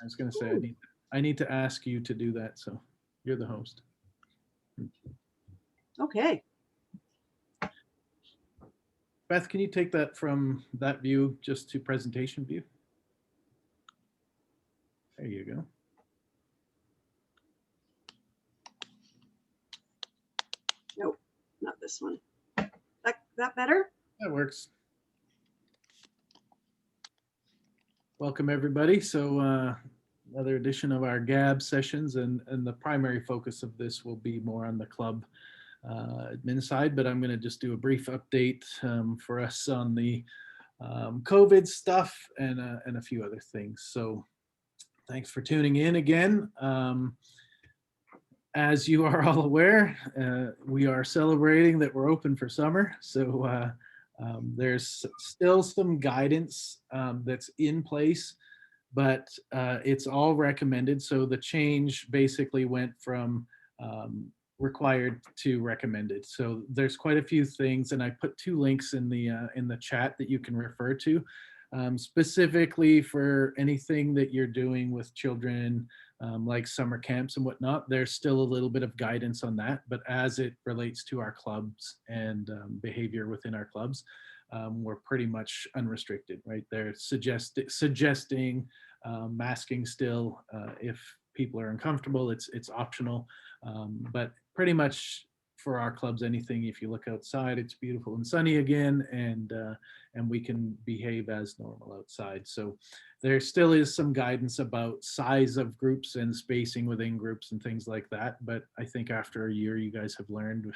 I was going to say, Ooh, I need to ask you to do that. So you're the host. okay. Beth, can you take that from that view just to presentation view? There you go. Nope, not this one. That better? That works. Welcome everybody. So another edition of our GAAB sessions, and the primary focus of this will be more on the club admin side, but I'm going to just do a brief update for us on the COVID stuff and a few other things. So thanks for tuning in again. As you are all aware, we are celebrating that we're open for summer. So there's still some guidance that's in place, but it's all recommended. So the change basically went from required to recommended. So there's quite a few things, and I put 2 links in the chat that you can refer to, specifically for anything that you're doing with children, like summer camps and whatnot. There's still a little bit of guidance on that, but as it relates to our clubs and behavior within our clubs, we're pretty much unrestricted, right? They're suggesting masking still. If people are uncomfortable, it's optional, but pretty much for our clubs, anything, if you look outside, it's beautiful and sunny again, and we can behave as normal outside. So there still is some guidance about size of groups and spacing within groups and things like that. But I think after a year, you guys have learned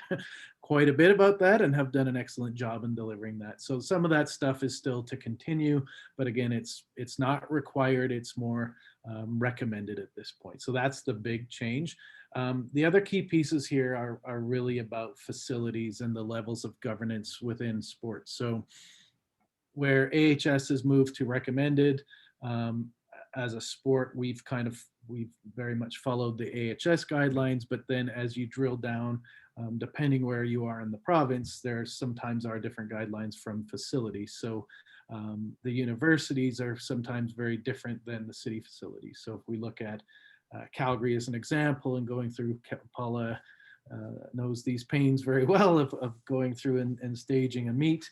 quite a bit about that and have done an excellent job in delivering that. So some of that stuff is still to continue, but again, it's not required. It's more recommended at this point. So that's the big change. The other key pieces here are really about facilities and the levels of governance within sports. So where AHS has moved to recommended, as a sport, we've very much followed the AHS guidelines, but then as you drill down, depending where you are in the province, there sometimes are different guidelines from facilities. So the universities are sometimes very different than the city facilities. So if we look at Calgary as an example, and going through, Paula knows these pains very well of going through and staging a meet,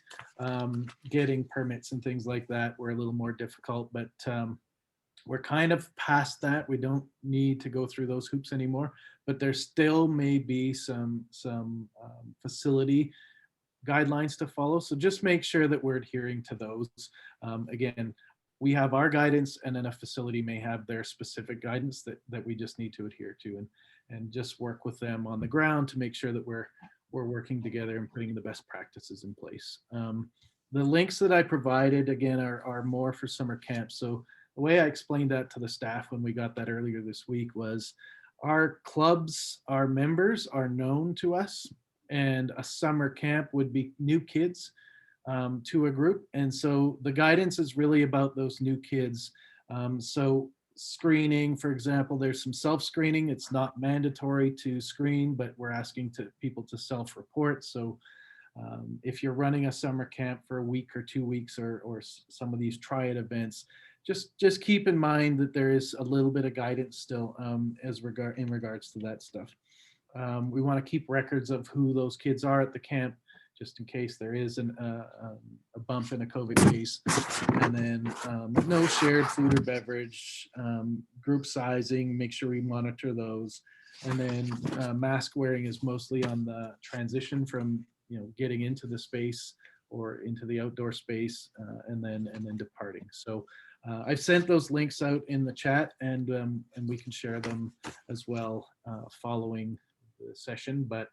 getting permits and things like that were a little more difficult, but we're kind of past that. We don't need to go through those hoops anymore, but there still may be some facility guidelines to follow. So just make sure that we're adhering to those. Again, we have our guidance, and then a facility may have their specific guidance that we just need to adhere to, and just work with them on the ground to make sure that we're working together and putting the best practices in place. The links that I provided, again, are more for summer camps. So the way I explained that to the staff when we got that earlier this week was, our clubs, our members are known to us, and a summer camp would be new kids to a group. And so the guidance is really about those new kids. So screening, for example, there's some self-screening. It's not mandatory to screen, but we're asking people to self-report. So if you're running a summer camp for a week or 2 weeks, or some of these triad events, just keep in mind that there is a little bit of guidance still in regards to that stuff. We want to keep records of who those kids are at the camp, just in case there is a bump in a COVID case. And then no shared food or beverage, group sizing, make sure we monitor those. And then mask wearing is mostly on the transition from getting into the space or into the outdoor space, and then departing. So I've sent those links out in the chat, and we can share them as well following the session. But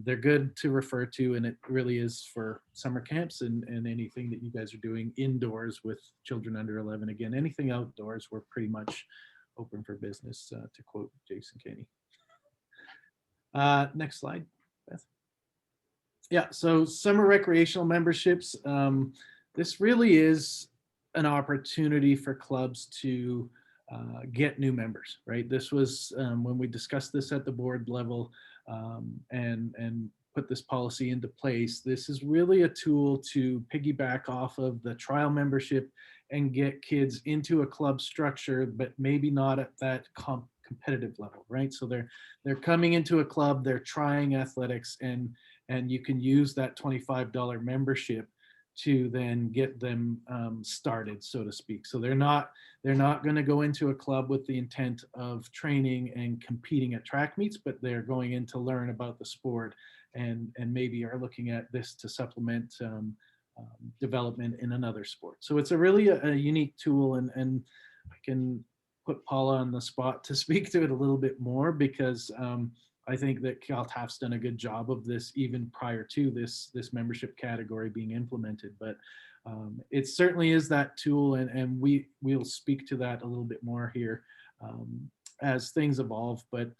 they're good to refer to, and it really is for summer camps and anything that you guys are doing indoors with children under 11. Again, anything outdoors, we're pretty much open for business, to quote Jason Kenney. Next slide, Beth. Yeah, so summer recreational memberships. This really is an opportunity for clubs to get new members, right? This was when we discussed this at the board level, and put this policy into place. This is really a tool to piggyback off of the trial membership and get kids into a club structure, but maybe not at that competitive level, right? So they're coming into a club, they're trying athletics, and you can use that $25 membership to then get them started, so to speak. So they're not going to go into a club with the intent of training and competing at track meets, but they're going in to learn about the sport, and maybe are looking at this to supplement development in another sport. So it's a really a unique tool, and I can put Paula on the spot to speak to it a little bit more, because I think that CalTAF's done a good job of this even prior to this membership category being implemented. But it certainly is that tool, and we'll speak to that a little bit more here as things evolve. But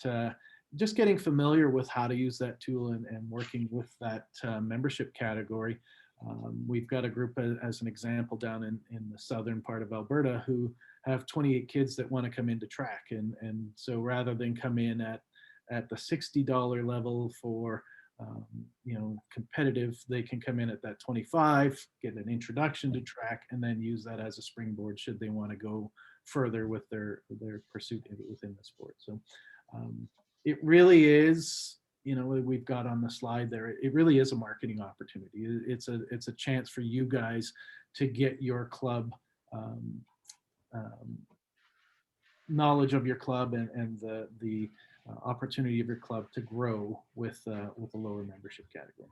just getting familiar with how to use that tool and working with that membership category. We've got a group, as an example, down in the southern part of Alberta, who have 28 kids that want to come into track. And so rather than come in at the $60 level for competitive, they can come in at that 25, get an introduction to track, and then use that as a springboard should they want to go further with their pursuit within the sport. So it really is, we've got on the slide there, it really is a marketing opportunity. It's a chance for you guys to get your club knowledge of your club and the opportunity of your club to grow with a lower membership category.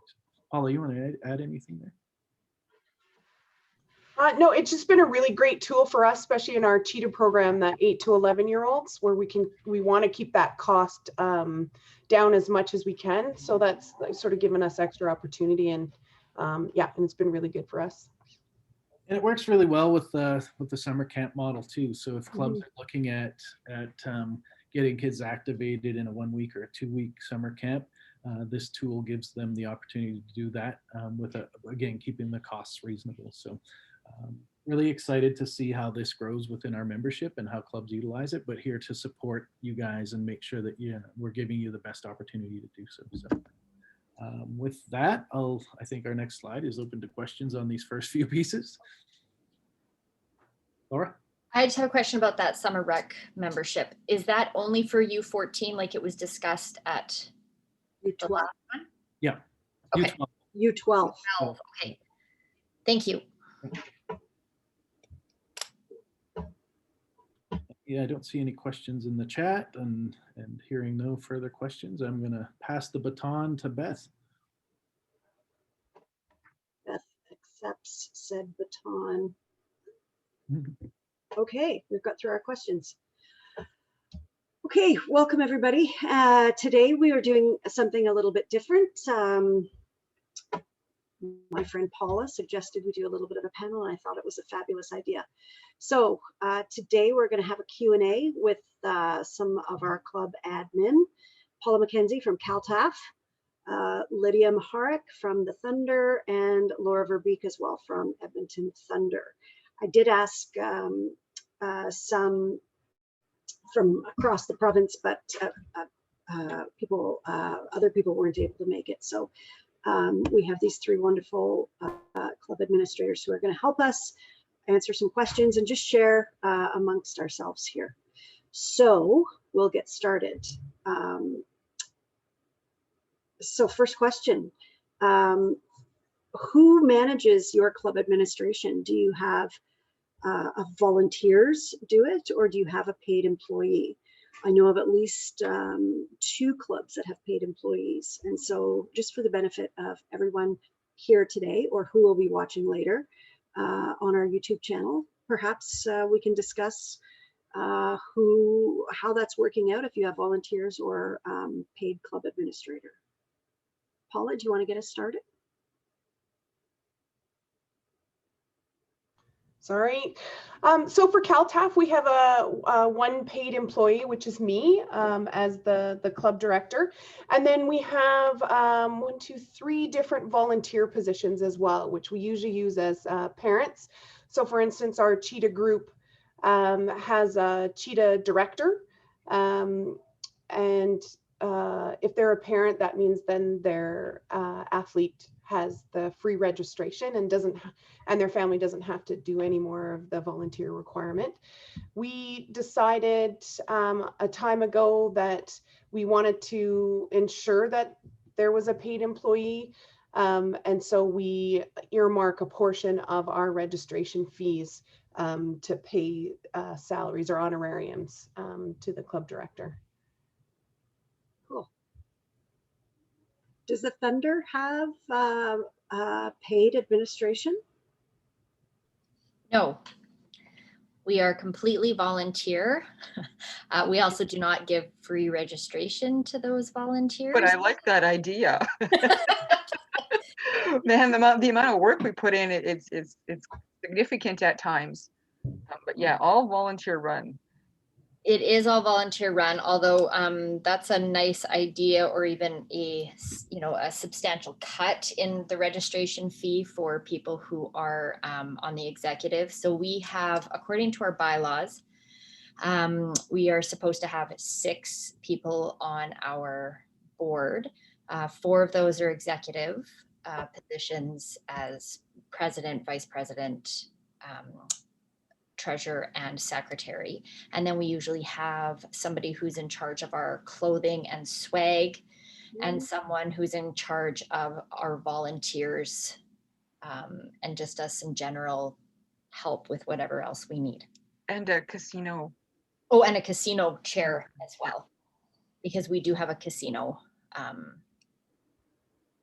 Paula, you want to add anything there? No, it's just been a really great tool for us, especially in our Cheetah program, that 8 to 11-year-olds, where we want to keep that cost down as much as we can. So that's sort of given us extra opportunity, and yeah, and it's been really good for us. And it works really well with the summer camp model too. So if clubs are looking at getting kids activated in a 1 week or a 2 week summer camp, this tool gives them the opportunity to do that with again, keeping the costs reasonable. So really excited to see how this grows within our membership and how clubs utilize it, but here to support you guys and make sure that we're giving you the best opportunity to do so. So with that, I think our next slide is open to questions on these first few pieces. Laura? I just have a question about that summer rec membership. Is that only for U14 like it was discussed at U12. the last one? Yeah. Okay. U12. Okay. Thank you. Yeah, I don't see any questions in the chat, and hearing no further questions, I'm going to pass the baton to Beth. Beth accepts said baton. Okay, we've got through our questions. Okay, welcome everybody. Today we are doing something a little bit different. My friend Paula suggested we do a little bit of a panel, and I thought it was a fabulous idea. So today we're going to have a Q&A with some of our club admin, Paula McKenzie from CalTAF, Lydia Maharik from the Thunder, and Laura Verbeek as well from Edmonton Thunder. I did ask some from across the province, but other people weren't able to make it. So we have these three wonderful club administrators who are going to help us answer some questions and just share amongst ourselves here. So we'll get started. So first question, who manages your club administration? Do you have volunteers do it, or do you have a paid employee? I know of at least 2 clubs that have paid employees. And so just for the benefit of everyone here today, or who will be watching later on our YouTube channel, perhaps we can discuss how that's working out if you have volunteers or paid club administrator. Paula, do you want to get us started? Sorry. So for CalTAF, we have a 1 paid employee, which is me as the club director. And then we have 1, 2, 3 different volunteer positions as well, which we usually use as parents. So for instance, our Cheetah group has a Cheetah director. And if they're a parent, that means then their athlete has the free registration and and their family doesn't have to do any more of the volunteer requirement. We decided a time ago that we wanted to ensure that there was a paid employee. And so we earmark a portion of our registration fees to pay salaries or honorariums to the club director. Cool. Does the Thunder have paid administration? No, we are completely volunteer. We also do not give free registration to those volunteers. But I like that idea. Man, the amount of work we put in, it's significant at times. But yeah, all volunteer run. It is all volunteer run, although that's a nice idea, or even a substantial cut in the registration fee for people who are on the executive. So we have, according to our bylaws, we are supposed to have 6 people on our board. 4 of those are executive positions as president, vice president, treasurer, and secretary. And then we usually have somebody who's in charge of our clothing and swag, and someone who's in charge of our volunteers, and just does some general help with whatever else we need. And a casino. Oh, and a casino chair as well, because we do have a casino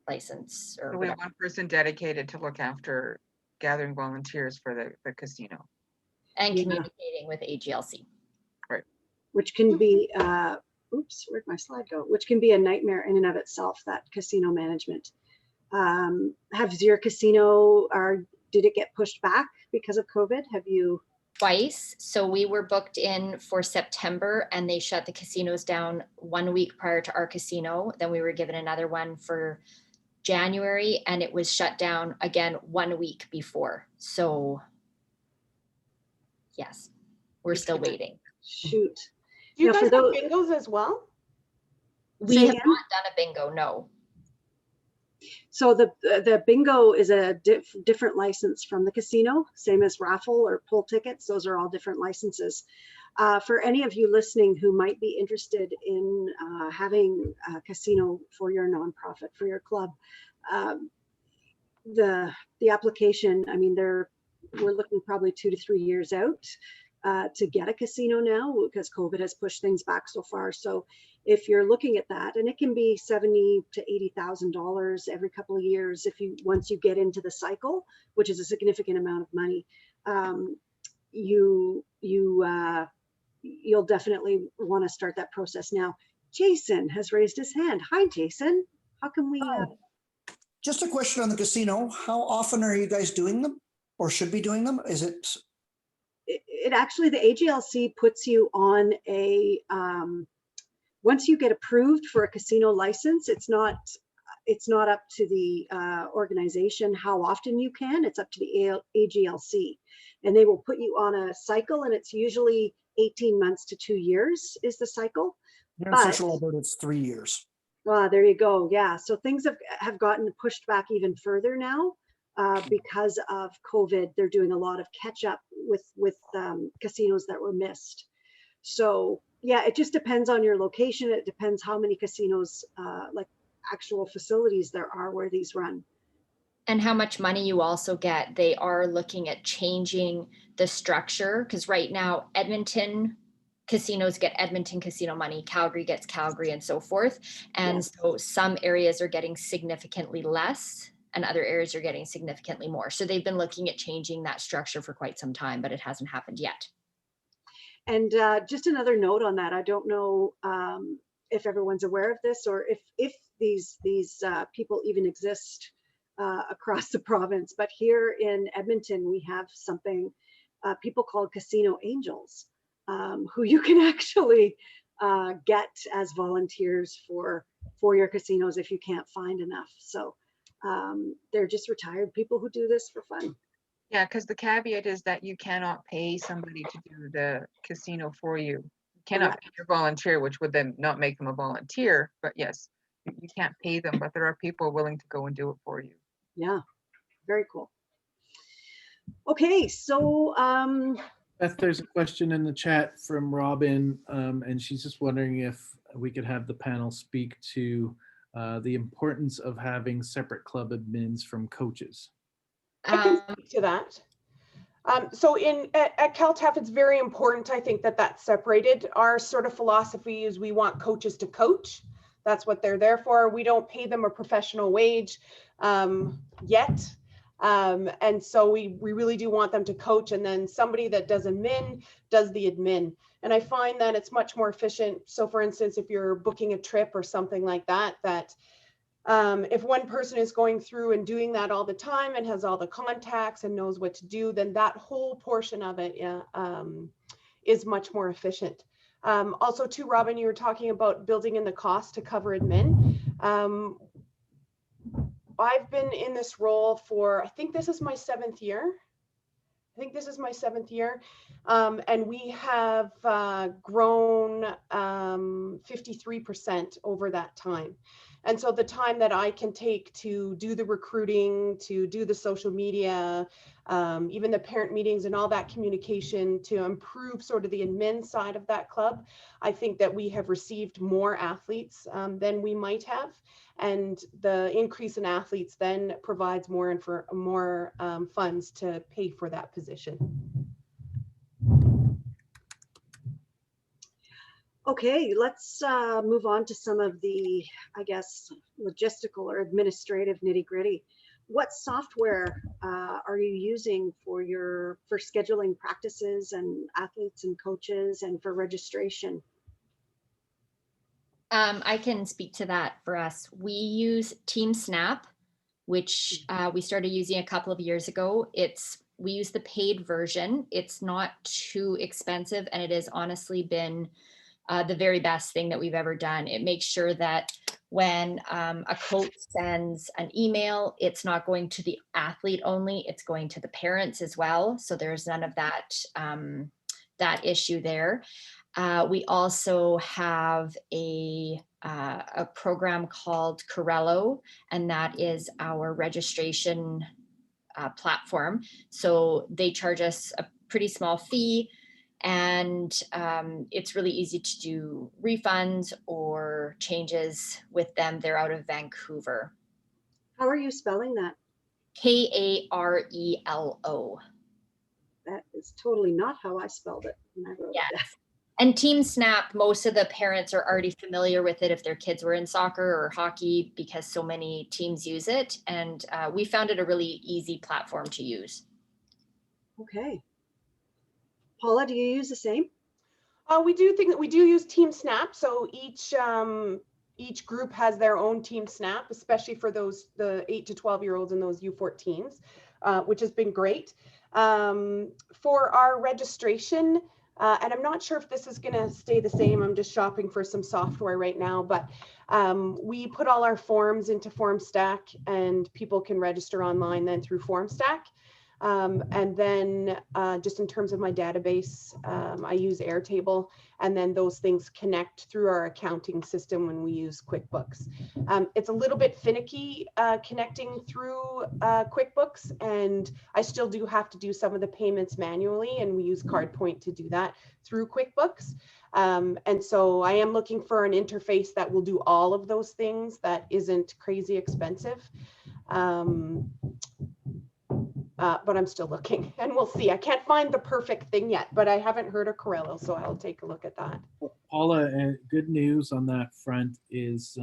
license. Or So we have one person dedicated to look after gathering volunteers for the casino. And communicating with AGLC. Right. Which can be, oops, where'd my slide go? Which can be a nightmare in and of itself, that casino management. Has your casino, did it get pushed back because of COVID? Have you? Twice. So we were booked in for September, and they shut the casinos down 1 week prior to our casino. Then we were given another one for January, and it was shut down again 1 week before. So yes, we're still waiting. Shoot. Do you Now, guys for have those- bingos as well? We Say have again? not done a bingo, no. So the bingo is a different license from the casino, same as raffle or pull tickets. Those are all different licenses. For any of you listening who might be interested in having a casino for your nonprofit, for your club, the application, I mean, we're looking probably 2 to 3 years out to get a casino now, because COVID has pushed things back so far. So if you're looking at that, and it can be $70,000 to $80,000 every couple of years, once you get into the cycle, which is a significant amount of money, you'll definitely want to start that process now. Jason has raised his hand. Hi, Jason. How can we? Just a question on the casino. How often are you guys doing them, or should be doing them? Is it? It actually, the AGLC puts you on a, once you get approved for a casino license, it's not up to the organization how often you can. It's up to the AGLC, and they will put you on a cycle, and it's usually 18 months to 2 years is the cycle. Here in Central Alberta, it's 3 years. There you go. Yeah. So things have gotten pushed back even further now because of COVID. They're doing a lot of catch up with casinos that were missed. So yeah, it just depends on your location. It depends how many casinos, like actual facilities there are where these run. And how much money you also get. They are looking at changing the structure, because right now Edmonton casinos get Edmonton casino money, Calgary gets Calgary, and so forth. And Yes. so some areas are getting significantly less and other areas are getting significantly more. So they've been looking at changing that structure for quite some time, but it hasn't happened yet. And just another note on that, I don't know if everyone's aware of this, or if these people even exist across the province, but here in Edmonton, we have something people call casino angels, who you can actually get as volunteers for your casinos if you can't find enough. So they're just retired people who do this for fun. Yeah, because the caveat is that you cannot pay somebody to do the casino for you. You cannot pay your volunteer, which would then not make them a volunteer. But yes, you can't pay them, but there are people willing to go and do it for you. Yeah, very cool. Okay, so Beth, there's a question in the chat from Robin, and she's just wondering if we could have the panel speak to the importance of having separate club admins from coaches. I can speak to that. So at CalTAF, it's very important, I think, that that's separated. Our sort of philosophy is we want coaches to coach. That's what they're there for. We don't pay them a professional wage yet. And so we really do want them to coach, and then somebody that does admin does the admin. And I find that it's much more efficient. So for instance, if you're booking a trip or something like that, if one person is going through and doing that all the time and has all the contacts and knows what to do, then that whole portion of it is much more efficient. Also too, Robin, you were talking about building in the cost to cover admin. I've been in this role for, I think this is my 7th year. And we have grown 53% over that time. And so the time that I can take to do the recruiting, to do the social media, even the parent meetings and all that communication to improve sort of the admin side of that club, I think that we have received more athletes than we might have. And the increase in athletes then provides more funds to pay for that position. okay, let's move on to some of the, I guess, logistical or administrative nitty-gritty. What software are you using for scheduling practices and athletes and coaches and for registration? I can speak to that for us. We use Team Snap, which we started using a couple of years ago. We use the paid version. It's not too expensive, and it has honestly been the very best thing that we've ever done. It makes sure that when a coach sends an email, it's not going to the athlete only, it's going to the parents as well. So there's none of that, that issue there. We also have a program called Corello, and that is our registration platform. So they charge us a pretty small fee, and it's really easy to do refunds or changes with them. They're out of Vancouver. How are you spelling that? Karelo. That is totally not how I spelled it when I wrote it down. Yes. And Team Snap, most of the parents are already familiar with it if their kids were in soccer or hockey, because so many teams use it. And we found it a really easy platform to use. Okay. Paula, do you use the same? We do use Team Snap. So each group has their own Team Snap, especially for the 8 to 12-year-olds and those U14s, which has been great. For our registration, and I'm not sure if this is going to stay the same. I'm just shopping for some software right now, but we put all our forms into FormStack, and people can register online then through FormStack. And then just in terms of my database, I use Airtable, and then those things connect through our accounting system when we use QuickBooks. It's a little bit finicky connecting through QuickBooks, and I still do have to do some of the payments manually, and we use CardPoint to do that through QuickBooks. And so I am looking for an interface that will do all of those things that isn't crazy expensive. But I'm still looking, and we'll see. I can't find the perfect thing yet, but I haven't heard of Corello, so I'll take a look at that. Paula, good news on that front is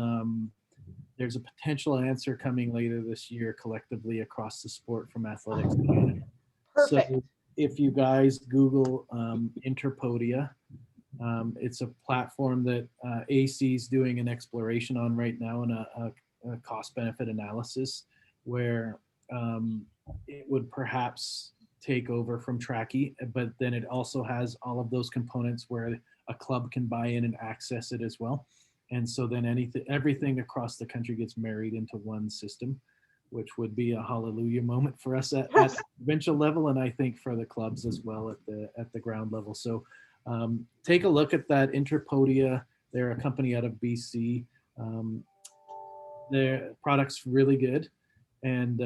there's a potential answer coming later this year collectively across the sport from Athletics Canada. Perfect. So if you guys Google Interpodia, it's a platform that AC is doing an exploration on right now, and a cost-benefit analysis where it would perhaps take over from Tracky, but then it also has all of those components where a club can buy in and access it as well. And so then everything across the country gets married into one system, which would be a hallelujah moment for us at the provincial level, and I think for the clubs as well at the ground level. So take a look at that. Interpodia, they're a company out of BC. Their product's really good. and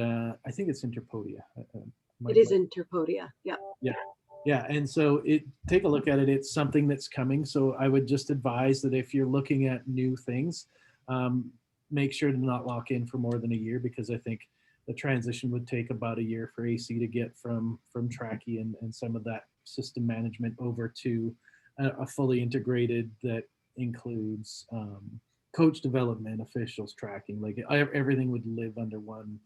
I think it's Interpodia. It is Interpodia. Yeah. Yeah, and so take a look at it. It's something that's coming. So I would just advise that if you're looking at new things, make sure to not lock in for more than a year, because I think the transition would take about a year for AC to get from Tracky and some of that system management over to a fully integrated that includes coach development, officials tracking, like everything would live under one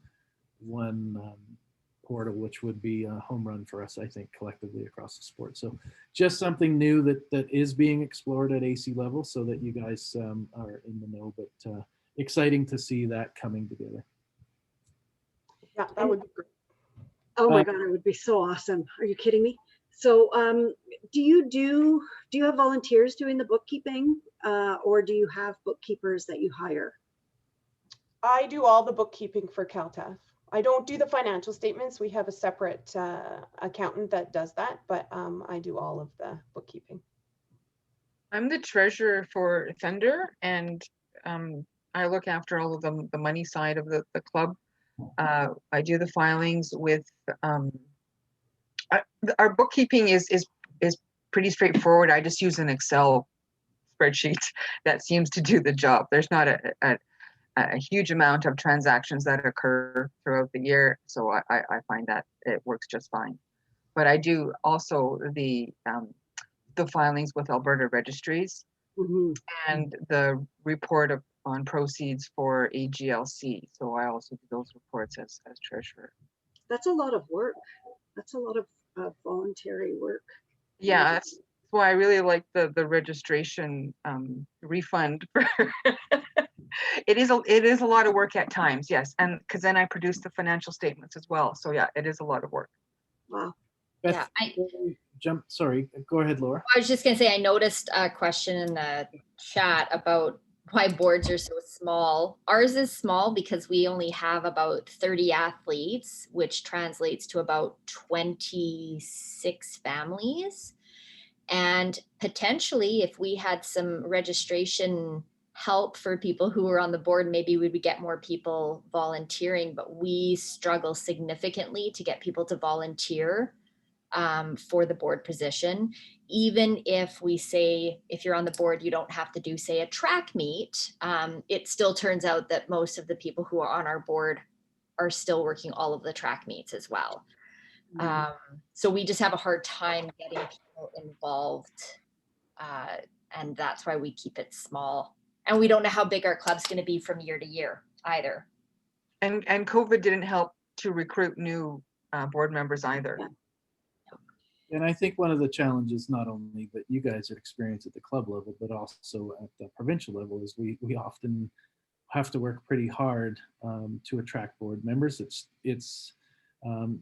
portal, which would be a home run for us, I think, collectively across the sport. So just something new that is being explored at AC level, so that you guys are in the know, but exciting to see that coming together. Yeah, that would be great. Oh my God, it would be so awesome. Are you kidding me? So do you have volunteers doing the bookkeeping, or do you have bookkeepers that you hire? I do all the bookkeeping for CalTAF. I don't do the financial statements. We have a separate accountant that does that, but I do all of the bookkeeping. I'm the treasurer for Thunder, and I look after all of the money side of the club. I do the filings with our bookkeeping is pretty straightforward. I just use an Excel spreadsheet that seems to do the job. There's not a huge amount of transactions that occur throughout the year, so I find that it works just fine. But I do also the filings with Alberta registries, and the report on proceeds for AGLC. So I also do those reports as treasurer. That's a lot of work. That's a lot of voluntary work. Yeah, that's why I really like the registration refund. It is a lot of work at times, yes, and because then I produce the financial statements as well. So yeah, it is a lot of work. Wow. Beth, sorry, go ahead, Laura. I was just gonna say, I noticed a question in the chat about why boards are so small. Ours is small because we only have about 30 athletes, which translates to about 26 families. And potentially, if we had some registration help for people who are on the board, maybe we would get more people volunteering, but we struggle significantly to get people to volunteer for the board position. Even if we say, if you're on the board, you don't have to do, say, a track meet, it still turns out that most of the people who are on our board are still working all of the track meets as well. So we just have a hard time getting people involved. And that's why we keep it small. And we don't know how big our club's going to be from year to year either. And COVID didn't help to recruit new board members either. And I think one of the challenges, not only that you guys have experienced at the club level, but also at the provincial level, is we often have to work pretty hard to attract board members. It's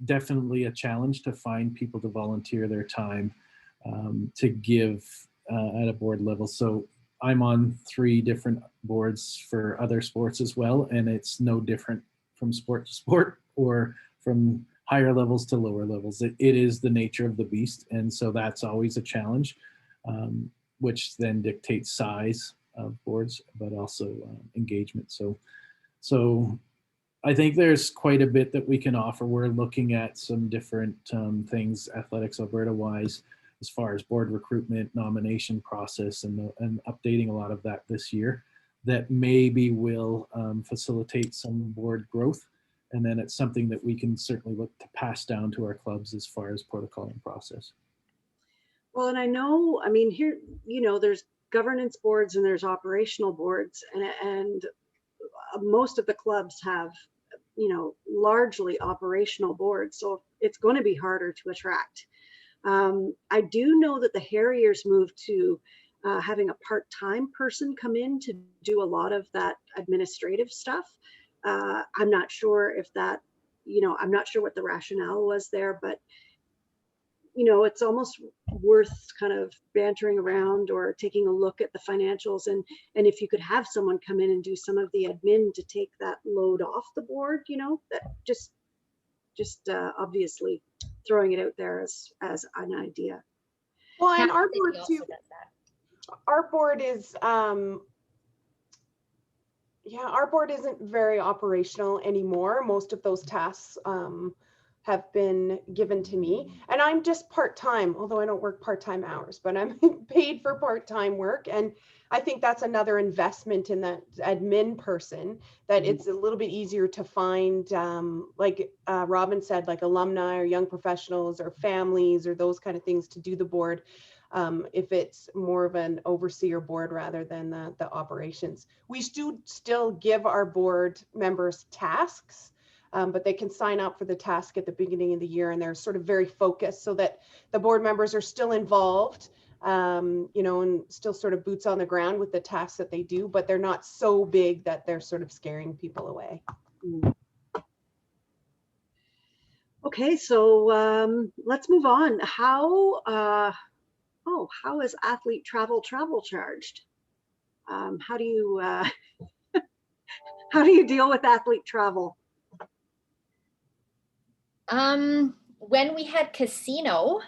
definitely a challenge to find people to volunteer their time to give at a board level. So I'm on 3 different boards for other sports as well, and it's no different from sport to sport or from higher levels to lower levels. It is the nature of the beast, and so that's always a challenge, which then dictates size of boards, but also engagement. So I think there's quite a bit that we can offer. We're looking at some different things, Athletics Alberta wise, as far as board recruitment, nomination process, and updating a lot of that this year, that maybe will facilitate some board growth. And then it's something that we can certainly look to pass down to our clubs as far as protocol and process. Well, and I mean, here, there's governance boards and there's operational boards, and most of the clubs have, largely operational boards. So it's going to be harder to attract. I do know that the Harriers moved to having a part-time person come in to do a lot of that administrative stuff. I'm not sure if that, I'm not sure what the rationale was there, but it's almost worth kind of bantering around or taking a look at the financials, and if you could have someone come in and do some of the admin to take that load off the board, that just obviously throwing it out there as an idea. Well, and our board too. Our board is, Yeah, our board isn't very operational anymore. Most of those tasks have been given to me, and I'm just part-time, although I don't work part-time hours, but I'm paid for part-time work. And I think that's another investment in that admin person, that it's a little bit easier to find, like Robin said, like alumni or young professionals or families or those kind of things to do the board. If it's more of an overseer board rather than the operations. We do still give our board members tasks, but they can sign up for the task at the beginning of the year, and they're sort of very focused so that the board members are still involved, you know, and still sort of boots on the ground with the tasks that they do, but they're not so big that they're sort of scaring people away. Okay, so let's move on. How is athlete travel charged? How do you how do you deal with athlete travel? When we had casino,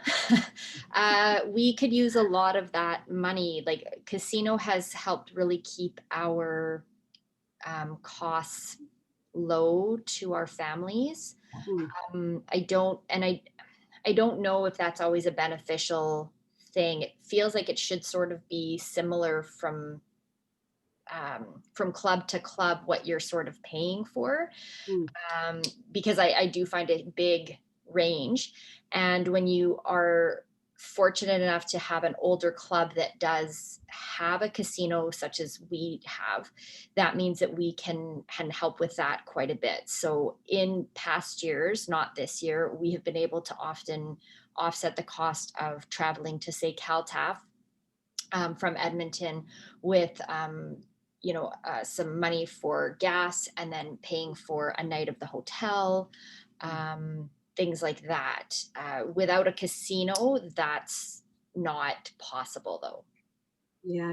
we could use a lot of that money. Like casino has helped really keep our costs low to our families. I don't know if that's always a beneficial thing. It feels like it should sort of be similar from club to club what you're sort of paying for, because I do find a big range. And when you are fortunate enough to have an older club that does have a casino such as we have, that means that we can help with that quite a bit. So in past years, not this year, we have been able to often offset the cost of traveling to, say, CalTAF from Edmonton with some money for gas, and then paying for a night of the hotel, things like that. Without a casino, that's not possible, though. Yeah.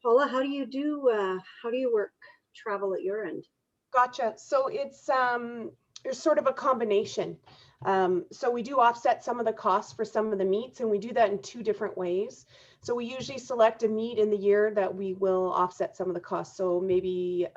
Paula, how do you work travel at your end? Gotcha. So it's there's sort of a combination. So we do offset some of the costs for some of the meets, and we do that in two different ways. So we usually select a meet in the year that we will offset some of the costs. So maybe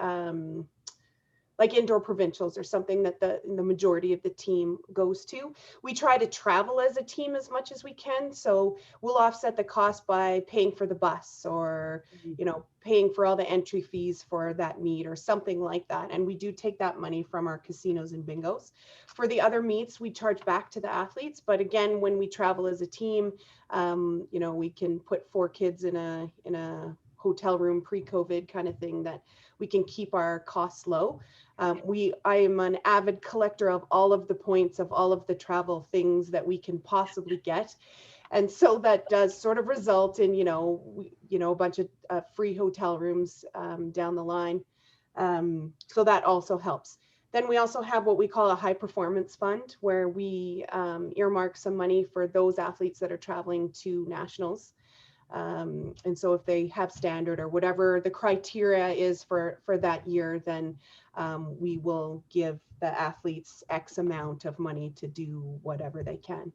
like indoor provincials or something that the majority of the team goes to. We try to travel as a team as much as we can. So we'll offset the cost by paying for the bus, or, you know, paying for all the entry fees for that meet or something like that. And we do take that money from our casinos and bingos. For the other meets, we charge back to the athletes. But again, when we travel as a team, you know, we can put 4 kids in a hotel room pre-COVID kind of thing, that we can keep our costs low. I am an avid collector of all of the points of all of the travel things that we can possibly get. And so that does sort of result in, a bunch of free hotel rooms down the line. So that also helps. Then we also have what we call a high performance fund, where we earmark some money for those athletes that are traveling to nationals. And so if they have standard or whatever the criteria is for that year, then we will give the athletes X amount of money to do whatever they can.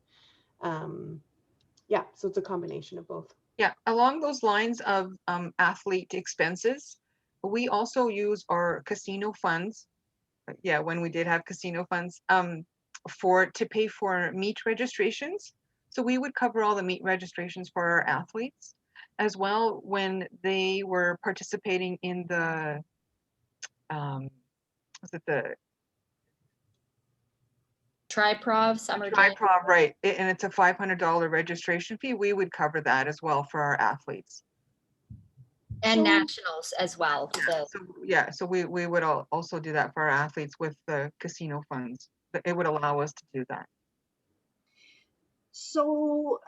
Yeah, so it's a combination of both. Yeah, along those lines of athlete expenses, we also use our casino funds. Yeah, when we did have casino funds, to pay for meet registrations. So we would cover all the meet registrations for our athletes, as well when they were participating in the Tri-Prov, summer jam. Tri-Prov, right? And it's a $500 registration fee. We would cover that as well for our athletes. And nationals as well. So we would also do that for our athletes with the casino funds. It would allow us to do that. So,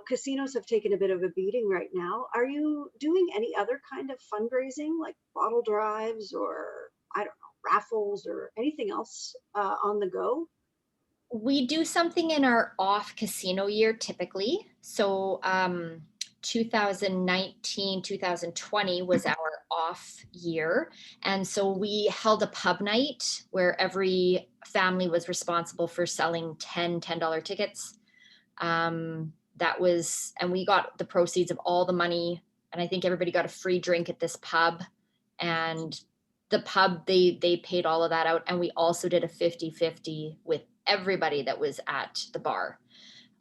casinos have taken a bit of a beating right now. Are you doing any other kind of fundraising, like bottle drives or, I don't know, raffles or anything else on the go? We do something in our off casino year typically. So 2019, 2020 was our off year. And so we held a pub night where every family was responsible for selling $10 tickets. And we got the proceeds of all the money and I think everybody got a free drink at this pub, and the pub, they paid all of that out. And we also did a 50-50 with everybody that was at the bar.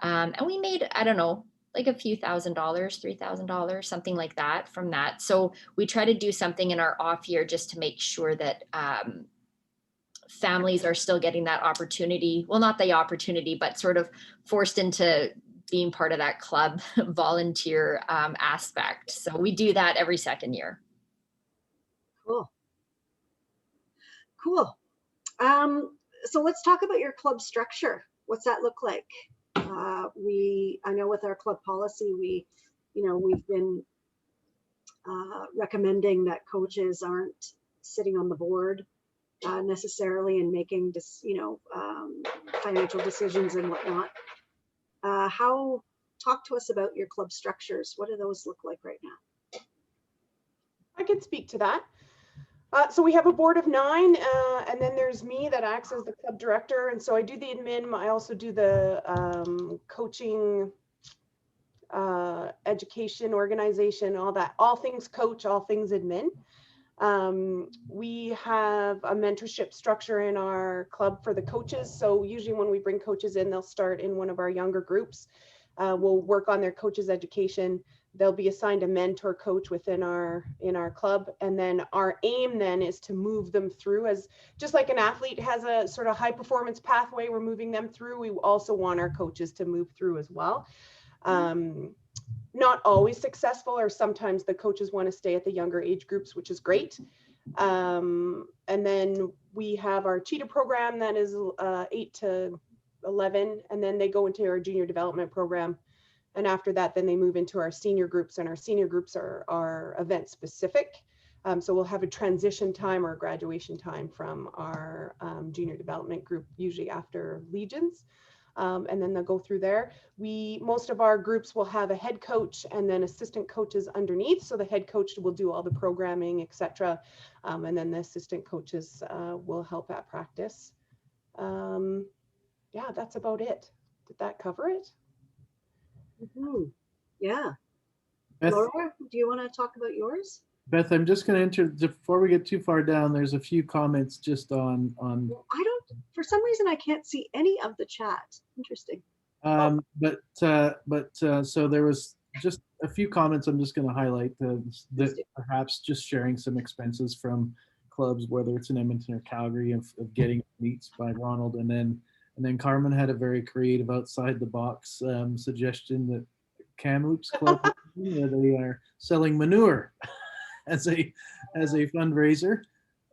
And we made, I don't know, like a few $1,000, $3,000, something like that from that. So we try to do something in our off year just to make sure that families are still getting that opportunity. Well, not the opportunity, but sort of forced into being part of that club volunteer aspect. So we do that every second year. Cool. Cool. So let's talk about your club structure. What's that look like? I know with our club policy, we've been recommending that coaches aren't sitting on the board necessarily and making financial decisions and whatnot. Talk to us about your club structures. What do those look like right now? I can speak to that. So we have a board of 9, and then there's me that acts as the club director. And so I do the admin. I also do the coaching, education, organization, all that, all things coach, all things admin. We have a mentorship structure in our club for the coaches. So usually when we bring coaches in, they'll start in one of our younger groups. We'll work on their coaches' education. They'll be assigned a mentor coach within in our club. And then our aim then is to move them through, as just like an athlete has a sort of high performance pathway we're moving them through. We also want our coaches to move through as well. Not always successful, or sometimes the coaches want to stay at the younger age groups, which is great. And then we have our cheetah program that is 8 to 11, and then they go into our junior development program. And after that, then they move into our senior groups, and our senior groups are event specific. So we'll have a transition time or a graduation time from our junior development group, usually after Legions. And then they'll go through there. Most of our groups will have a head coach and then assistant coaches underneath. So the head coach will do all the programming, etc. And then the assistant coaches will help at practice. Yeah, that's about it. Did that cover it? Mm-hmm. Yeah. Beth, Laura, do you want to talk about yours? Beth, I'm just going to enter, before we get too far down, there's a few comments just on Well, for some reason, I can't see any of the chat. Interesting. So there was just a few comments I'm just going to highlight that perhaps just sharing some expenses from clubs, whether it's in Edmonton or Calgary, of getting meets by Ronald. And then Carmen had a very creative outside the box suggestion that Kamloops Club, they are selling manure as a fundraiser.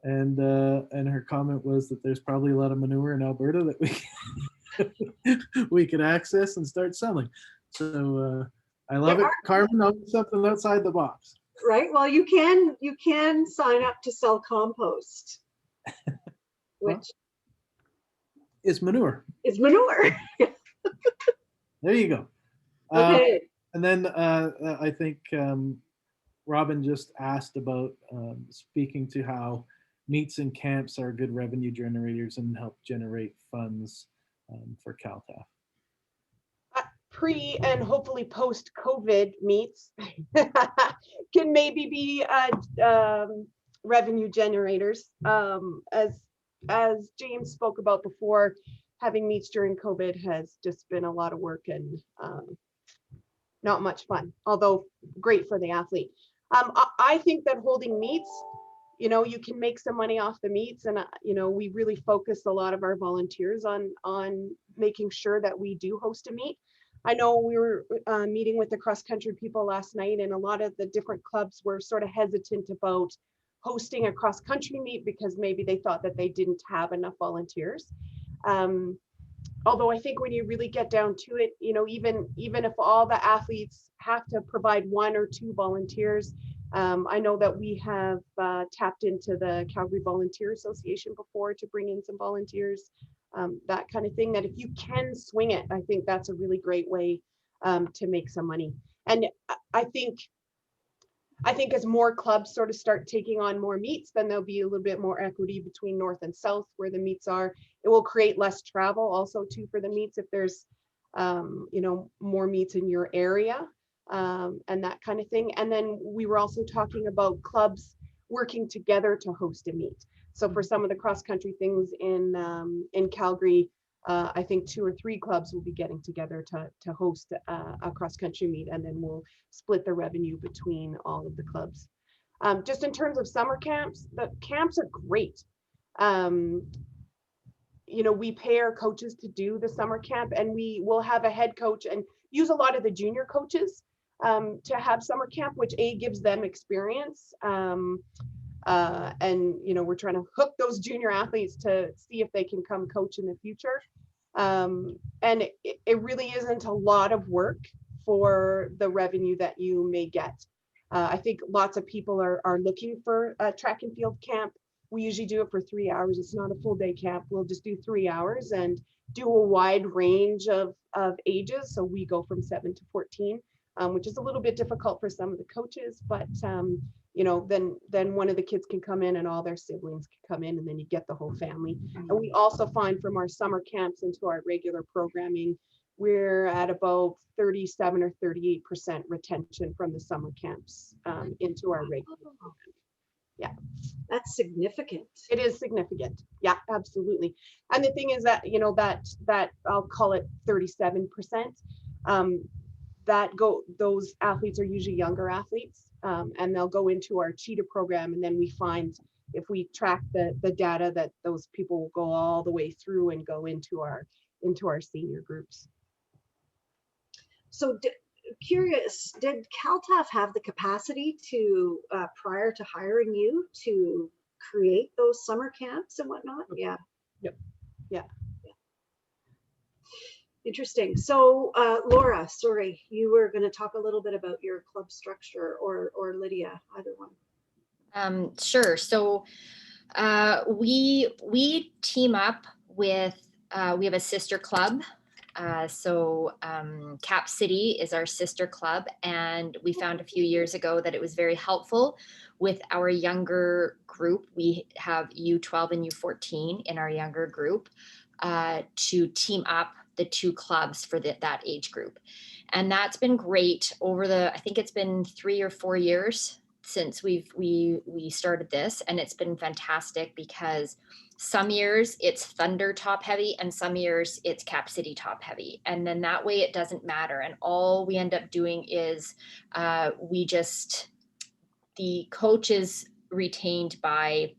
And her comment was that there's probably a lot of manure in Alberta that we could access and start selling. So I love it. Carmen, always something outside the box. Right. Well, you can sign up to sell compost, which is manure. Is manure. There you go. Okay. And then I think Robin just asked about speaking to how meets and camps are good revenue generators and help generate funds for CalTAF. Pre and hopefully post COVID meets can maybe be revenue generators. As James spoke about before, having meets during COVID has just been a lot of work and not much fun, although great for the athlete. I think that holding meets, you can make some money off the meets, and we really focus a lot of our volunteers on making sure that we do host a meet. I know we were meeting with the cross country people last night, and a lot of the different clubs were sort of hesitant about hosting a cross country meet because maybe they thought that they didn't have enough volunteers. Although I think when you really get down to it, even if all the athletes have to provide 1 or 2 volunteers, I know that we have tapped into the Calgary Volunteer Association before to bring in some volunteers, that kind of thing, that if you can swing it, I think that's a really great way to make some money. And I think as more clubs sort of start taking on more meets, then there'll be a little bit more equity between north and south where the meets are. It will create less travel also too for the meets if there's more meets in your area. and that kind of thing. And then we were also talking about clubs working together to host a meet. So for some of the cross country things in Calgary, I think 2 or 3 clubs will be getting together to host a cross country meet, and then we'll split the revenue between all of the clubs. Just in terms of summer camps, the camps are great. You know, we pay our coaches to do the summer camp, and we will have a head coach and use a lot of the junior coaches to have summer camp, which gives them experience. And, you know, we're trying to hook those junior athletes to see if they can come coach in the future. And it really isn't a lot of work for the revenue that you may get. I think lots of people are looking for a track and field camp. We usually do it for 3 hours. It's not a full day camp. We'll just do 3 hours and do a wide range of ages. So we go from 7 to 14, which is a little bit difficult for some of the coaches, but you know, then one of the kids can come in and all their siblings can come in, and then you get the whole family. And we also find from our summer camps into our regular programming, we're at about 37 or 38% retention from the summer camps into our regular program. Yeah. That's significant. It is significant. Yeah, absolutely. And the thing is that, you know, that I'll call it 37%, those athletes are usually younger athletes, and they'll go into our cheetah program, and then we find, if we track the data, that those people will go all the way through and go into our senior groups. So curious, did CalTAF have the capacity to, prior to hiring you, to create those summer camps and whatnot? Yeah. Yep. Yeah. Interesting. So Laura, sorry, you were going to talk a little bit about your club structure, or Lydia, either one. Sure. So we team up with, we have a sister club. So Cap City is our sister club, and we found a few years ago that it was very helpful with our younger group. We have U12 and U14 in our younger group to team up the 2 clubs for that age group. And that's been great over I think it's been 3 or 4 years since we started this, and it's been fantastic because some years it's Thunder top heavy and some years it's Cap City top heavy. And then that way it doesn't matter. And all we end up doing is the coach is retained by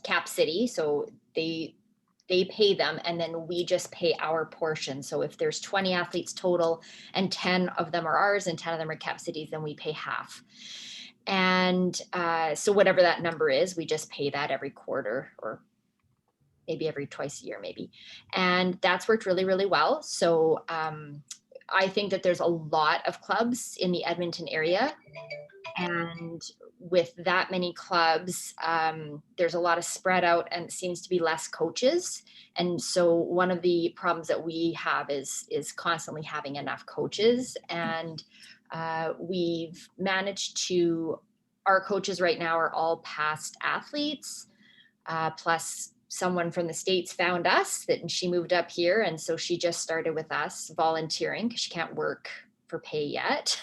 Cap City. So they pay them, and then we just pay our portion. So if there's 20 athletes total and 10 of them are ours and 10 of them are Cap Cities, then we pay half. And so whatever that number is, we just pay that every quarter, or maybe every twice a year, maybe. And that's worked really, really well. So I think that there's a lot of clubs in the Edmonton area. And with that many clubs, there's a lot of spread out, and it seems to be less coaches. And so one of the problems that we have is constantly having enough coaches. And we've managed to, our coaches right now are all past athletes, plus someone from the States found us, that she moved up here. And so she just started with us volunteering because she can't work for pay yet.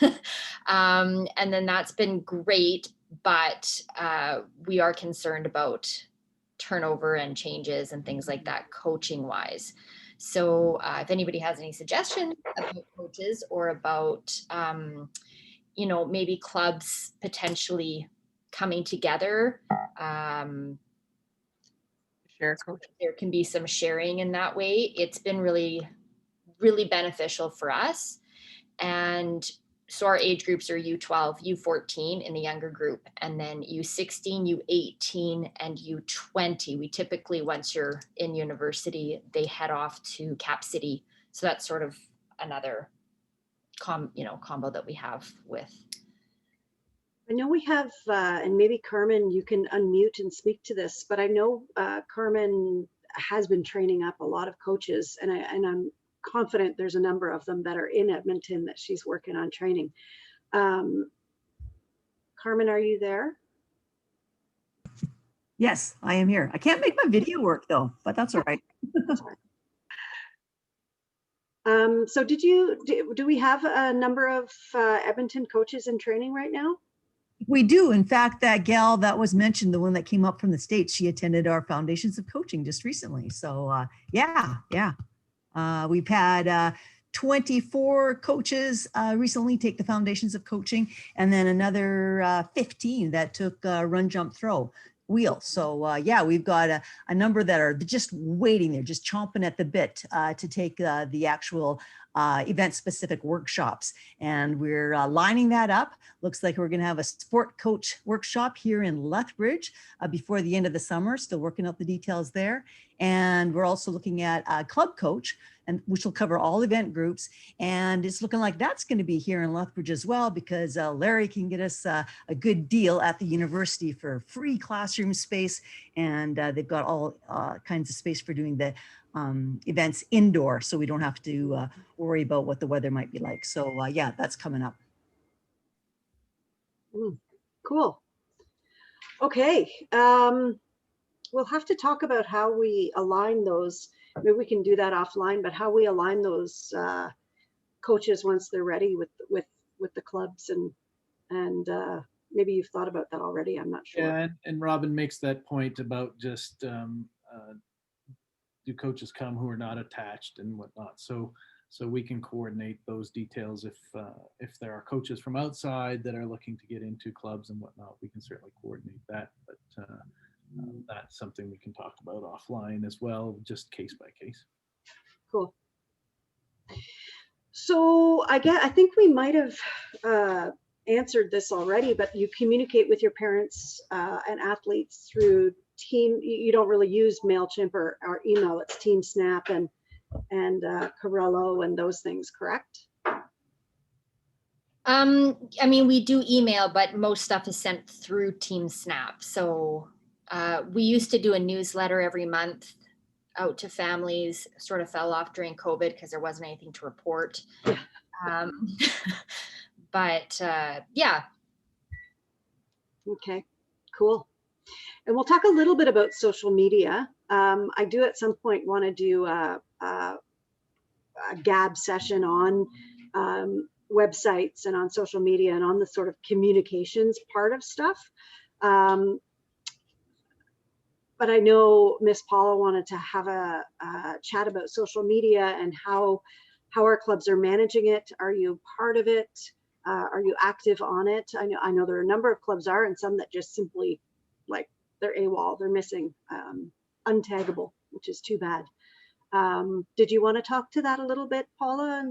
And then that's been great, but we are concerned about turnover and changes and things like that, coaching wise. So if anybody has any suggestions about coaches, or about, you know, maybe clubs potentially coming together, Share coach. there can be some sharing in that way. It's been really, really beneficial for us. And so our age groups are U12, U14 in the younger group, and then U16, U18, and U20. We typically, once you're in university, they head off to Cap City. So that's sort of another combo that we have with. I know we have, and maybe Carmen, you can unmute and speak to this, but I know Carmen has been training up a lot of coaches, and I'm confident there's a number of them that are in Edmonton that she's working on training. Carmen, are you there? Yes, I am here. I can't make my video work though, but that's all right. So do we have a number of Edmonton coaches in training right now? We do. In fact, that gal that was mentioned, the one that came up from the States, she attended our Foundations of Coaching just recently. So yeah. We've had 24 coaches recently take the Foundations of Coaching, and then another 15 that took run, jump, throw wheel. So yeah, we've got a number that are just waiting there, just chomping at the bit to take the actual event specific workshops. And we're lining that up. Looks like we're going to have a sport coach workshop here in Lethbridge before the end of the summer, still working out the details there. And we're also looking at a club coach, and which will cover all event groups. And it's looking like that's going to be here in Lethbridge as well, because Larry can get us a good deal at the university for free classroom space. And they've got all kinds of space for doing the events indoor, so we don't have to worry about what the weather might be like. So yeah, that's coming up. Cool. Okay. We'll have to talk about how we align those. Maybe we can do that offline, but how we align those coaches once they're ready with the clubs, and maybe you've thought about that already. I'm not sure. Yeah, and Robin makes that point about just do coaches come who are not attached and whatnot. So we can coordinate those details if there are coaches from outside that are looking to get into clubs and whatnot. We can certainly coordinate that, but that's something we can talk about offline as well, just case by case. Cool. So I think we might have answered this already, but you communicate with your parents and athletes through team. You don't really use MailChimp or email. It's Team Snap and Corello and those things, correct? I mean, we do email, but most stuff is sent through Team Snap. So we used to do a newsletter every month out to families, sort of fell off during COVID because there wasn't anything to report. But yeah. Okay, cool. And we'll talk a little bit about social media. I do at some point want to do a GAAB session on websites and on social media and on the sort of communications part of stuff. But I know Miss Paula wanted to have a chat about social media and how our clubs are managing it. Are you part of it? Are you active on it? I know there are a number of clubs are, and some that just simply, like, they're AWOL, they're missing, untaggable, which is too bad. Did you want to talk to that a little bit, Paula?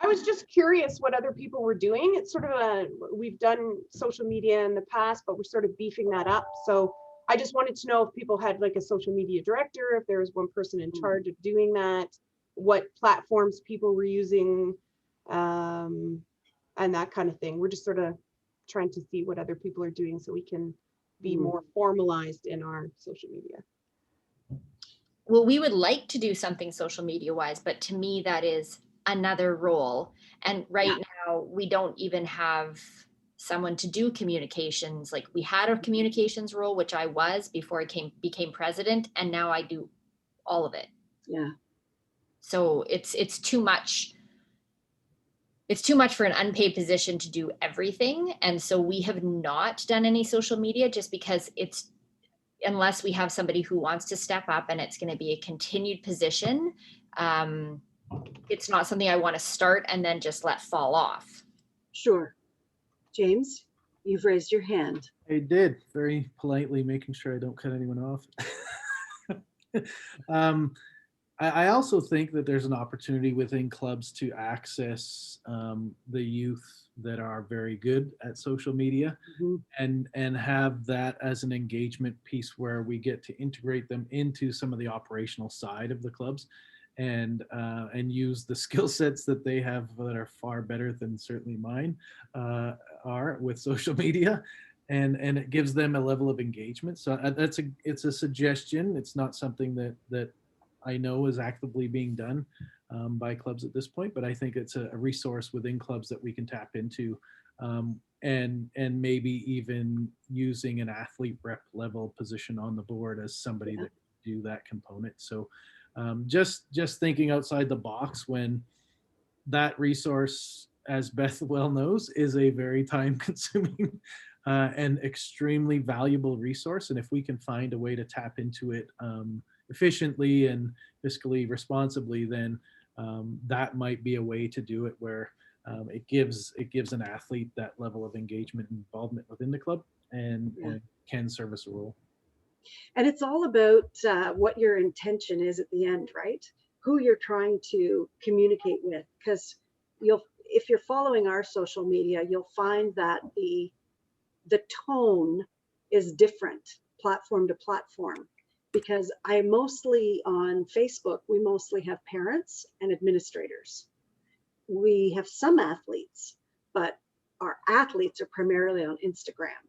I was just curious what other people were doing. It's sort of we've done social media in the past, but we're sort of beefing that up. So I just wanted to know if people had like a social media director, if there was one person in charge of doing that, what platforms people were using, and that kind of thing. We're just sort of trying to see what other people are doing so we can be more formalized in our social media. Well, we would like to do something social media wise, but to me, that is another role. And right now, we don't even have someone to do communications. Like, we had a communications role, which I was before I became president, and now I do all of it. Yeah. So it's too much. It's too much for an unpaid position to do everything. And so we have not done any social media just because unless we have somebody who wants to step up and it's going to be a continued position, it's not something I want to start and then just let fall off. Sure. James, you've raised your hand. I did, very politely, making sure I don't cut anyone off. I also think that there's an opportunity within clubs to access the youth that are very good at social media, and have that as an engagement piece where we get to integrate them into some of the operational side of the clubs, and use the skill sets that they have that are far better than certainly mine are with social media. And it gives them a level of engagement. So it's a suggestion. It's not something that I know is actively being done by clubs at this point, but I think it's a resource within clubs that we can tap into, and maybe even using an athlete rep level position on the board as somebody that can do that component. So just thinking outside the box when that resource, as Beth well knows, is a very time consuming and extremely valuable resource. And if we can find a way to tap into it efficiently and fiscally responsibly, then that might be a way to do it where it gives an athlete that level of engagement and involvement within the club and can service a role. And it's all about what your intention is at the end, right? Who you're trying to communicate with, because if you're following our social media, you'll find that the tone is different platform to platform, because I mostly on Facebook, we mostly have parents and administrators. We have some athletes, but our athletes are primarily on Instagram.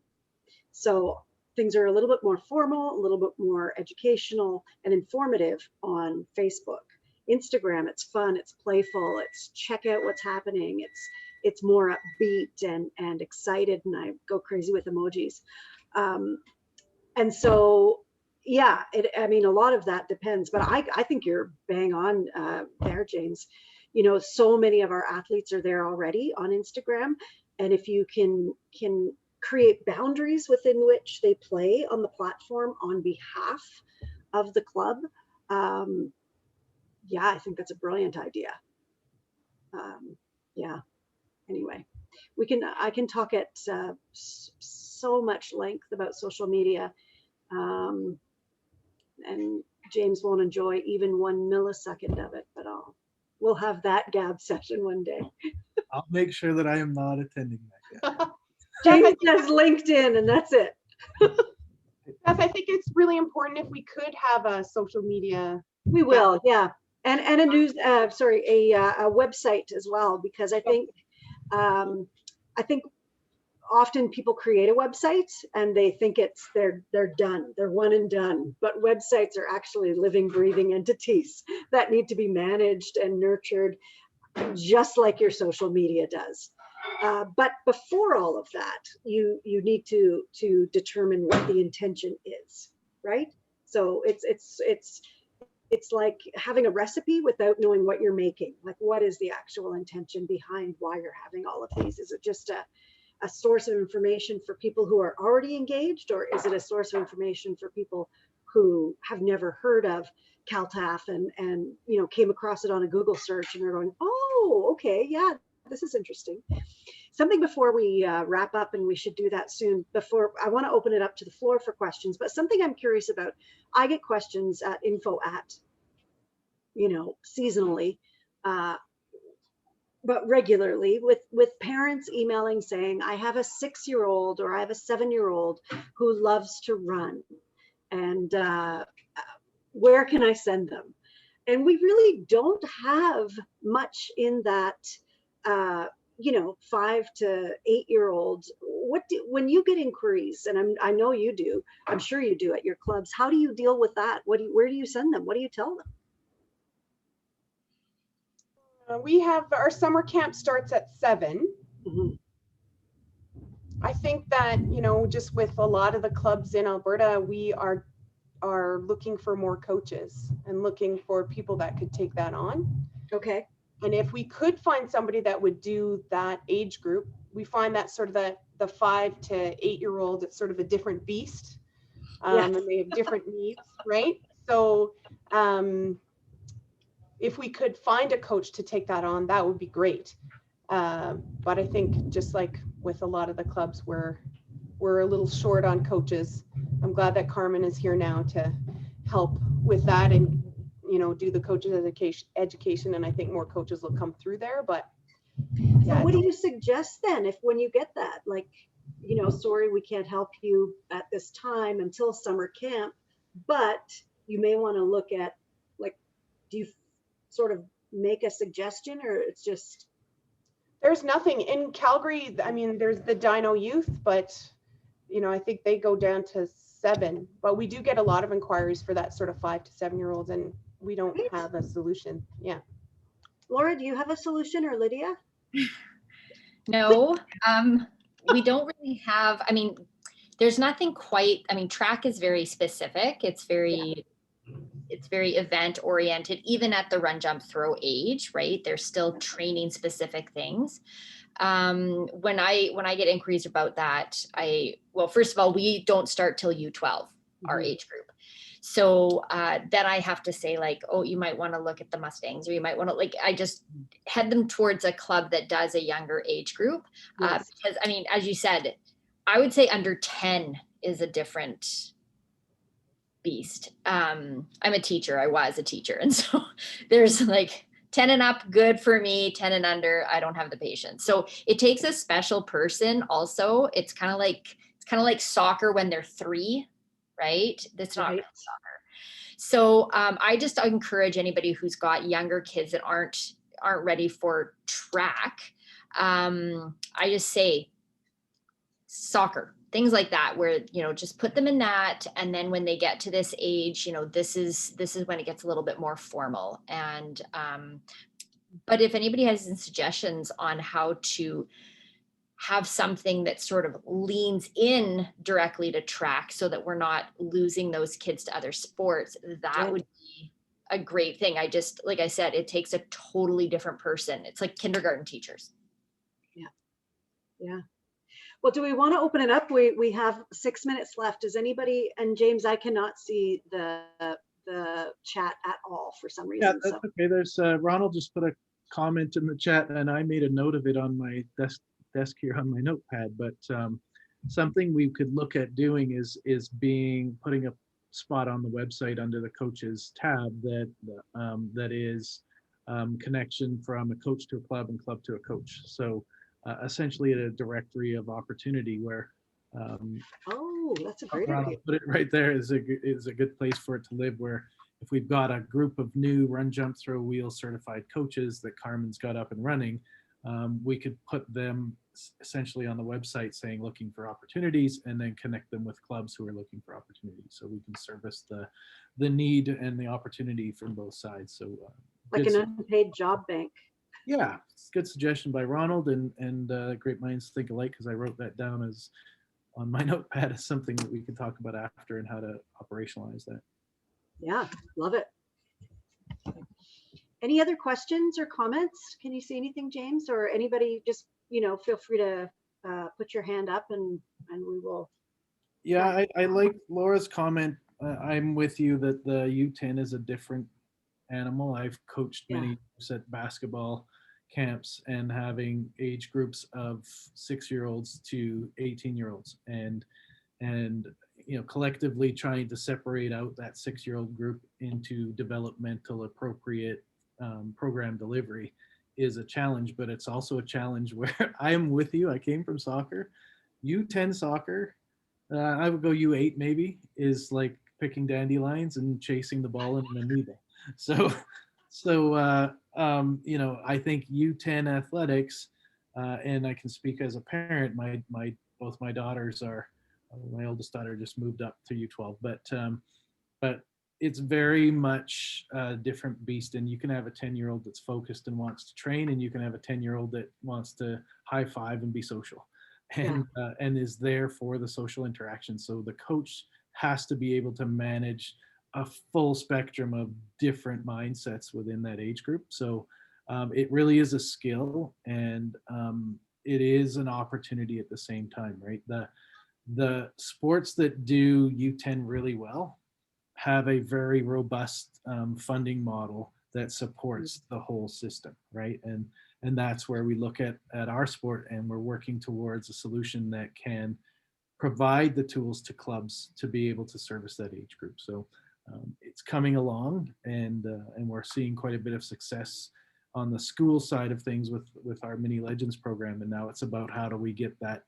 So things are a little bit more formal, a little bit more educational and informative on Facebook. Instagram, it's fun, it's playful, it's check out what's happening, it's more upbeat and excited, and I go crazy with emojis. And so, yeah, I mean, a lot of that depends, but I think you're bang on there, James. You know, so many of our athletes are there already on Instagram, and if you can create boundaries within which they play on the platform on behalf of the club, yeah, I think that's a brilliant idea. Yeah. Anyway, I can talk at so much length about social media, and James won't enjoy even 1 millisecond of it, but we'll have that GAAB session one day. I'll make sure that I am not attending that. James has LinkedIn, and that's it. Beth, I think it's really important if we could have a social media. We will, yeah, and a news, a website as well, because I think often people create a website and they think they're done, they're one and done, but websites are actually living, breathing entities that need to be managed and nurtured, just like your social media does. But before all of that, you need to determine what the intention is, right? So it's like having a recipe without knowing what you're making. Like, what is the actual intention behind why you're having all of these? Is it just a source of information for people who are already engaged, or is it a source of information for people who have never heard of CalTAF and came across it on a Google search and they're going, oh, okay, yeah, this is interesting. Something before we wrap up, and we should do that soon, before I want to open it up to the floor for questions, but something I'm curious about. I get questions at info@ seasonally, but regularly with parents emailing saying, I have a 6-year-old or I have a 7-year-old who loves to run, and where can I send them? And we really don't have much in that 5 to 8-year-olds. When you get inquiries, and I know you do, I'm sure you do at your clubs, how do you deal with that? Where do you send them? What do you tell them? We have our summer camp starts at 7. Mm-hmm. I think that, just with a lot of the clubs in Alberta, we are looking for more coaches and looking for people that could take that on. Okay. And if we could find somebody that would do that age group, we find that sort of the 5 to 8-year-old, it's sort of a different beast. And they have different needs, right? So if we could find a coach to take that on, that would be great. But I think just like with a lot of the clubs, we're a little short on coaches. I'm glad that Carmen is here now to help with that and do the coaches education, and I think more coaches will come through there. But yeah. So what do you suggest then, when you get that, like, sorry, we can't help you at this time until summer camp, but you may want to look at, like, do you sort of make a suggestion, or it's just? There's nothing in Calgary. I mean, there's the Dino Youth, but I think they go down to 7, but we do get a lot of inquiries for that sort of 5 to 7-year-olds, and we don't have a solution. Yeah. Laura, do you have a solution, or Lydia? No, we don't really have, there's nothing quite, track is very specific. It's very it's very event oriented, even at the run, jump, throw age, right? They're still training specific things. When I get inquiries about that, well, first of all, we don't start till U12, our age group. So then I have to say like, oh, you might want to look at the Mustangs, or you might want to like, I just head them towards a club that does a younger age group. Yes. Because I mean, as you said, I would say under 10 is a different beast. I'm a teacher. I was a teacher. And so there's like 10 and up, good for me. 10 and under, I don't have the patience. So it takes a special person also. It's kind of like soccer when they're 3, right? That's not Right. real soccer. So I just encourage anybody who's got younger kids that aren't ready for track. I just say soccer, things like that, where, just put them in that. And then when they get to this age, this is when it gets a little bit more formal. And, but if anybody has any suggestions on how to have something that sort of leans in directly to track so that we're not losing those kids to other sports, that would be a great thing. Like I said, it takes a totally different person. It's like kindergarten teachers. Yeah. Well, do we want to open it up? We have 6 minutes left. Does anybody, and James, I cannot see the chat at all for some reason. Yeah, that's okay. There's Ronald just put a comment in the chat, and I made a note of it on my desk here on my notepad. But something we could look at doing is putting a spot on the website under the coaches tab that is connection from a coach to a club and club to a coach. So essentially a directory of opportunity where oh, that's a great idea. put it right there is a good place for it to live, where if we've got a group of new run, jump, throw, wheel certified coaches that Carmen's got up and running, we could put them essentially on the website saying looking for opportunities, and then connect them with clubs who are looking for opportunities, so we can service the need and the opportunity from both sides. So Like an unpaid job bank. yeah, it's a good suggestion by Ronald, and great minds think alike, because I wrote that down as on my notepad as something that we could talk about after and how to operationalize that. Yeah, love it. Any other questions or comments? Can you see anything, James, or anybody? Just feel free to put your hand up, and we will. Yeah, I like Laura's comment. I'm with you that the U10 is a different animal. I've coached many at basketball camps, and having age groups of 6-year-olds to 18-year-olds, and collectively trying to separate out that 6-year-old group into developmental appropriate program delivery is a challenge. But it's also a challenge where I am with you. I came from soccer. U10 soccer, I would go U8 maybe, is like picking dandelions and chasing the ball in an amoeba. So I think U10 athletics, and I can speak as a parent. Both my daughters are. My oldest daughter just moved up to U12, but it's very much a different beast. And you can have a 10-year-old that's focused and wants to train, and you can have a 10-year-old that wants to high five and be social, and is there for the social interaction. So the coach has to be able to manage a full spectrum of different mindsets within that age group. So it really is a skill, and it is an opportunity at the same time, right? The sports that do U10 really well have a very robust funding model that supports the whole system, right? And that's where we look at our sport, and we're working towards a solution that can provide the tools to clubs to be able to service that age group. So it's coming along, and we're seeing quite a bit of success on the school side of things with our Mini Legends program. And now it's about how do we get that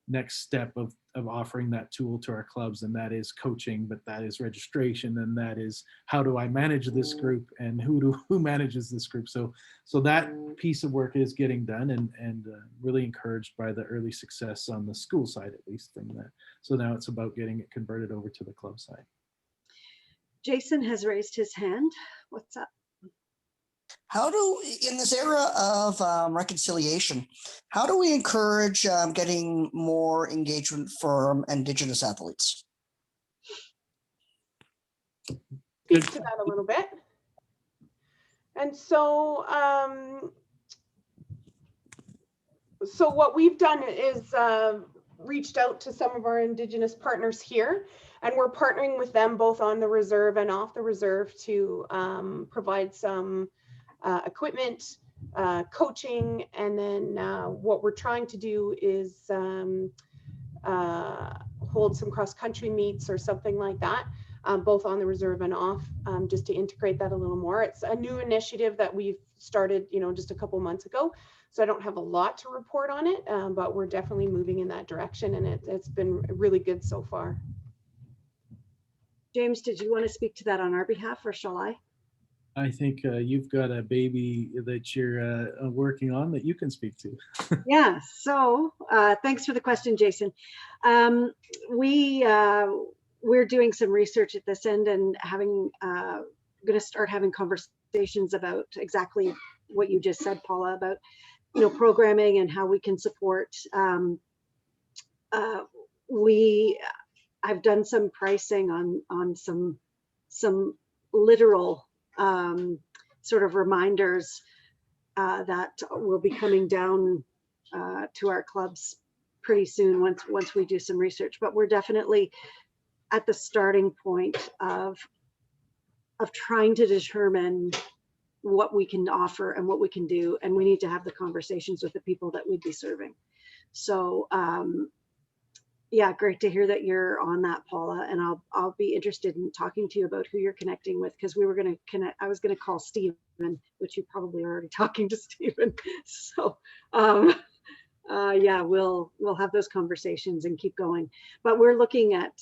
next step of offering that tool to our clubs, and that is coaching, but that is registration, and that is how do I manage this group, and who manages this group. So that piece of work is getting done, and really encouraged by the early success on the school side, at least from that. So now it's about getting it converted over to the club side. Jason has raised his hand. What's up? How in this era of reconciliation, how do we encourage getting more engagement from Indigenous athletes? speak to that a little bit. And so, so what we've done is reached out to some of our Indigenous partners here, and we're partnering with them both on the reserve and off the reserve to provide some equipment, coaching, and then what we're trying to do is hold some cross-country meets or something like that, both on the reserve and off, just to integrate that a little more. It's a new initiative that we've started, just a couple months ago. So I don't have a lot to report on it, but we're definitely moving in that direction, and it's been really good so far. James, did you want to speak to that on our behalf, or shall I? I think you've got a baby that you're working on that you can speak to. Yeah, so thanks for the question, Jason. We're doing some research at this end and going to start having conversations about exactly what you just said, Paula, about programming and how we can support. I've done some pricing on some literal sort of reminders that will be coming down to our clubs pretty soon once we do some research. But we're definitely at the starting point of trying to determine what we can offer and what we can do, and we need to have the conversations with the people that we'd be serving. So yeah, great to hear that you're on that, Paula, and I'll be interested in talking to you about who you're connecting with, because we were going to connect. I was going to call Stephen, which you probably are already talking to Stephen. So yeah, we'll have those conversations and keep going. But we're looking at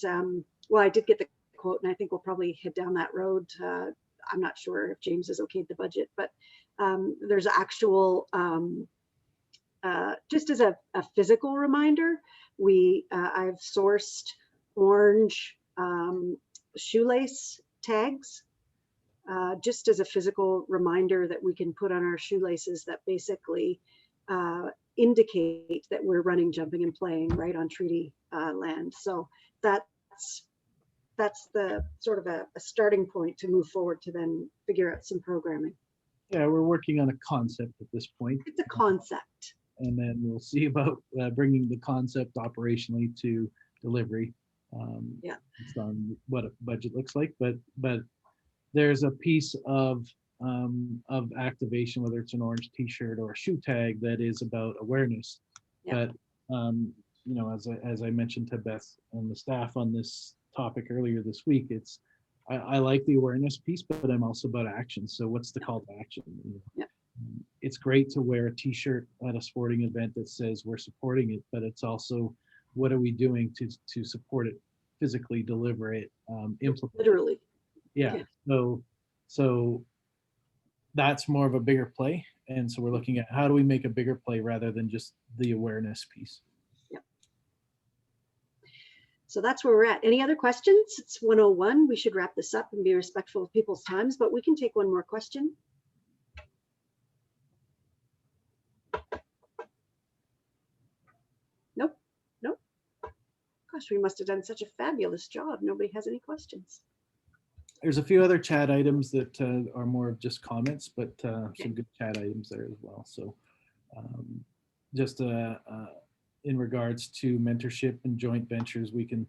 well, I did get the quote, and I think we'll probably head down that road. I'm not sure if James has okayed the budget, but there's actual just as a physical reminder, I've sourced orange shoelace tags just as a physical reminder that we can put on our shoelaces that basically indicate that we're running, jumping, and playing right on treaty land. So that's the sort of a starting point to move forward to then figure out some programming. Yeah, we're working on a concept at this point. It's a concept. And then we'll see about bringing the concept operationally to delivery. Yeah. Based on what a budget looks like, but there's a piece of activation, whether it's an orange T-shirt or a shoe tag, that is about awareness. Yeah. But as I mentioned to Beth and the staff on this topic earlier this week, I like the awareness piece, but I'm also about action. So what's the call to action? Yeah. It's great to wear a T-shirt at a sporting event that says we're supporting it, but it's also, what are we doing to support it, physically deliver it, implement it? Literally. Yeah. So that's more of a bigger play, and so we're looking at how do we make a bigger play rather than just the awareness piece. Yep. So that's where we're at. Any other questions? It's 1:01. We should wrap this up and be respectful of people's times, but we can take one more question. Nope. Gosh, we must have done such a fabulous job. Nobody has any questions. There's a few other chat items that are more of just comments, but some good chat items there as well. So just in regards to mentorship and joint ventures, we can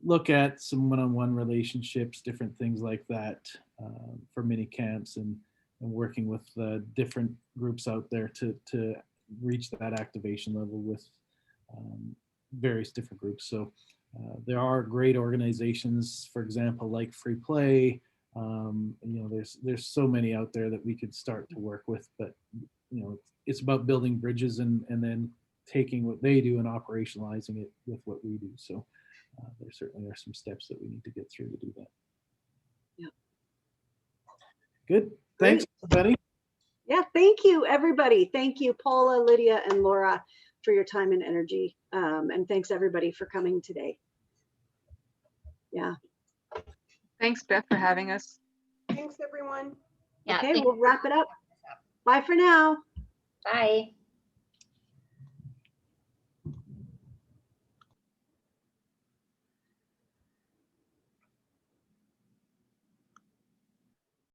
look at some one-on-one relationships, different things like that for mini camps, and working with different groups out there to reach that activation level with various different groups. So there are great organizations, for example, like Free Play. There's so many out there that we could start to work with, but it's about building bridges and then taking what they do and operationalizing it with what we do. So there certainly are some steps that we need to get through to do that. Yeah. Good. Thanks, everybody. Yeah, thank you, everybody. Thank you, Paula, Lydia, and Laura, for your time and energy. And thanks, everybody, for coming today. Yeah. Thanks, Beth, for having us. Thanks, everyone. Yeah, Okay, we'll wrap it up. Bye for now. Bye.